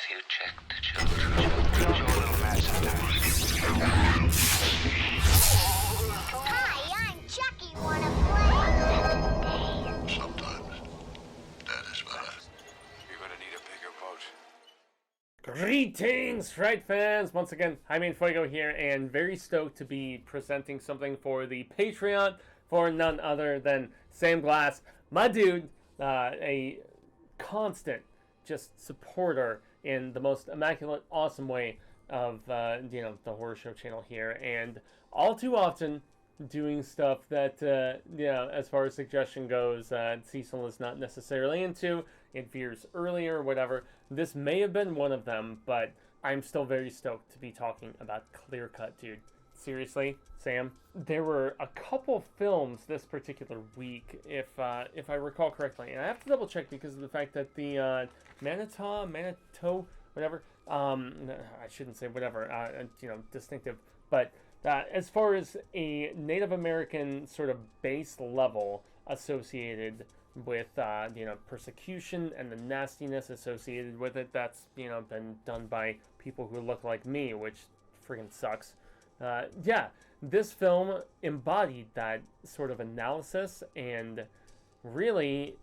you check the children. Show a little match sometimes. Hi, I'm Chucky. Wanna play? Sometimes that is better. You're gonna need a bigger boat. Greetings, Fright fans! Once again, Jaime and Fuego here, and very stoked to be presenting something for the Patreon for none other than Sam Glass, my dude, a constant just supporter in the most immaculate, awesome way of the horror show channel here, and all too often doing stuff that as far as suggestion goes, Cecil is not necessarily into. It veers earlier or whatever. This may have been one of them, but I'm still very stoked to be talking about Clearcut, dude. Seriously, Sam, there were a couple films this particular week, if I recall correctly, and I have to double check because of the fact that the Manitou, whatever, I shouldn't say whatever, distinctive, but as far as a Native American sort of base level associated with persecution and the nastiness associated with it, that's been done by people who look like me, which freaking sucks. This film embodied that sort of analysis, and really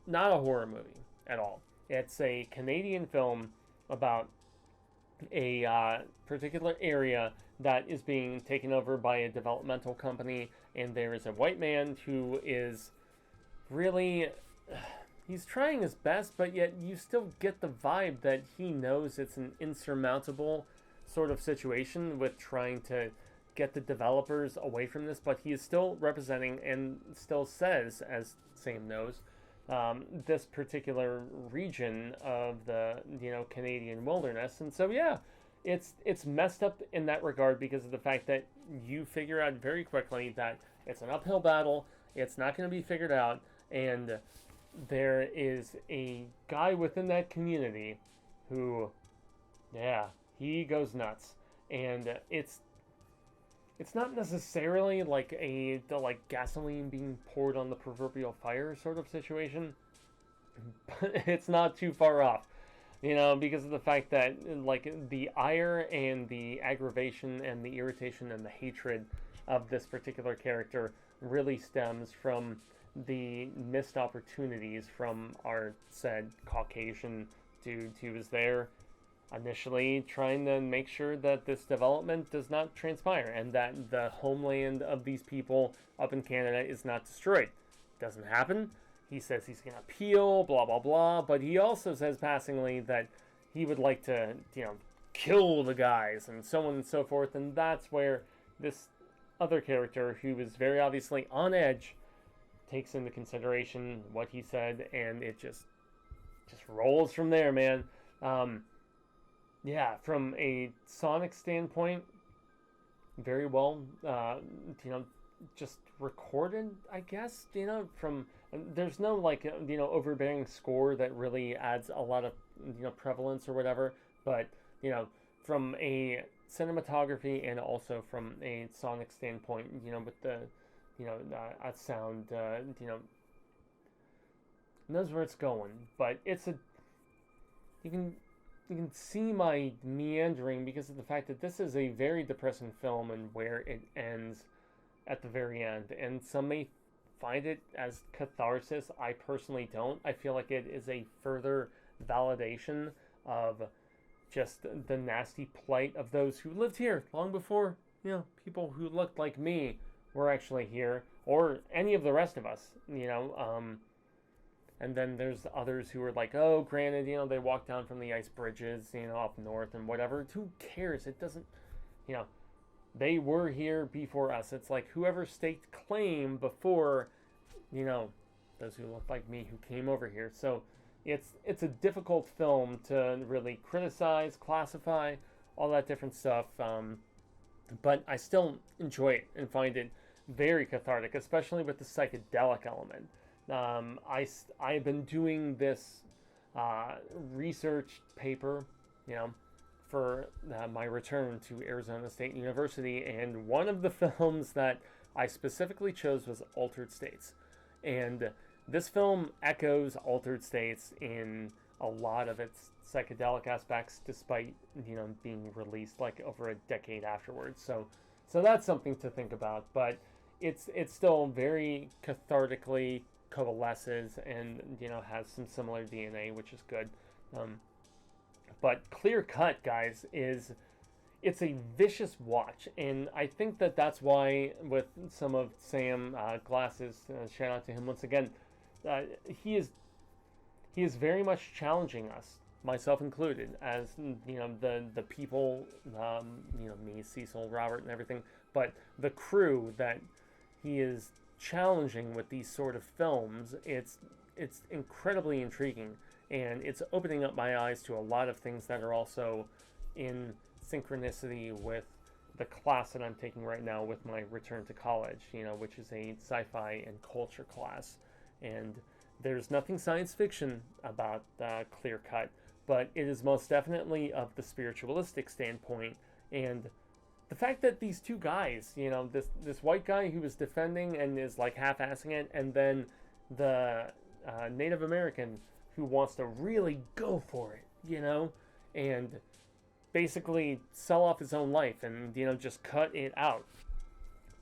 not a horror movie at all. It's a Canadian film about a particular area that is being taken over by a developmental company, and there is a white man who is really, he's trying his best, but yet you still get the vibe that he knows it's an insurmountable sort of situation with trying to get the developers away from this, but he is still representing and still says, as Sam knows, this particular region of the Canadian wilderness. And so it's messed up in that regard because of the fact that you figure out very quickly that it's an uphill battle, it's not going to be figured out, and there is a guy within that community who, he goes nuts. And it's not necessarily like the gasoline being poured on the proverbial fire sort of situation, but it's not too far off, because of the fact that the ire and the aggravation and the irritation and the hatred of this particular character really stems from the missed opportunities from our said Caucasian dude who was there initially trying to make sure that this development does not transpire and that the homeland of these people up in Canada is not destroyed. Doesn't happen. He says he's going to appeal, blah, blah, blah, but he also says passingly that he would like to, kill the guys and so on and so forth, and that's where this other character, who is very obviously on edge, takes into consideration what he said, and it just rolls from there, man. From a sonic standpoint, very well, just recorded, I guess, from, there's no, overbearing score that really adds a lot of, prevalence or whatever, but, from a cinematography and also from a sonic standpoint, with the, sound, knows where it's going, but it's you can see my meandering because of the fact that this is a very depressing film and where it ends at the very end. And some may find it as catharsis. I personally don't. I feel like it is a further validation of just the nasty plight of those who lived here long before, people who looked like me were actually here, or any of the rest of us, And then there's others who are like, oh, granted, they walk down from the ice bridges, up north and whatever. Who cares? It doesn't, they were here before us. It's like whoever staked claim before, those who look like me who came over here. So it's a difficult film to really criticize, classify, all that different stuff. But I still enjoy it and find it very cathartic, especially with the psychedelic element. I've been doing this research paper, for my return to Arizona State University, and one of the films that I specifically chose was Altered States. And this film echoes Altered States in a lot of its psychedelic aspects, despite being released like over a decade afterwards. So that's something to think about. But it's still very cathartically coalesces and has some similar DNA, which is good. But Clearcut, guys, it's a vicious watch, and I think that's why with some of Sam Glass's, shout out to him once again, he is very much challenging us, myself included, as the people, me, Cecil, Robert, and everything, but the crew that he is challenging with these sort of films. It's incredibly intriguing, and it's opening up my eyes to a lot of things that are also in synchronicity with the class that I'm taking right now with my return to college, which is a sci-fi and culture class. And there's nothing science fiction about Clearcut, but it is most definitely of the spiritualistic standpoint. And the fact that these two guys, this white guy who is defending and is like half-assing it, and then the Native American who wants to really go for it, and basically sell off his own life and, just cut it out.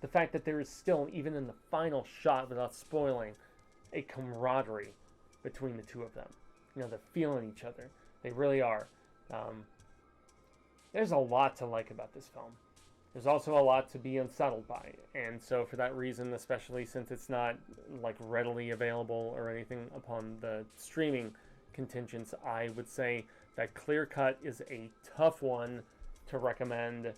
The fact that there is still, even in the final shot, without spoiling, a camaraderie between the two of them. They're feeling each other. They really are. There's a lot to like about this film. There's also a lot to be unsettled by. And so for that reason, especially since it's not like readily available or anything upon the streaming contingents, I would say that Clearcut is a tough one to recommend.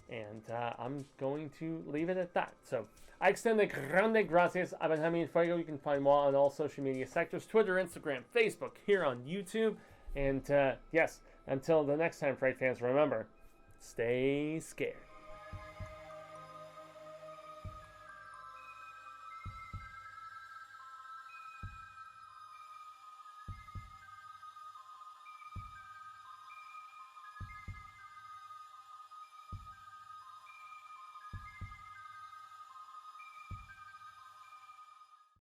And I'm going to leave it at that. So I extend the grande gracias. I've been Jaime Fuego. You can find more on all social media sectors: Twitter, Instagram, Facebook, here on YouTube. And yes, until the next time, Fright fans, remember, stay scared.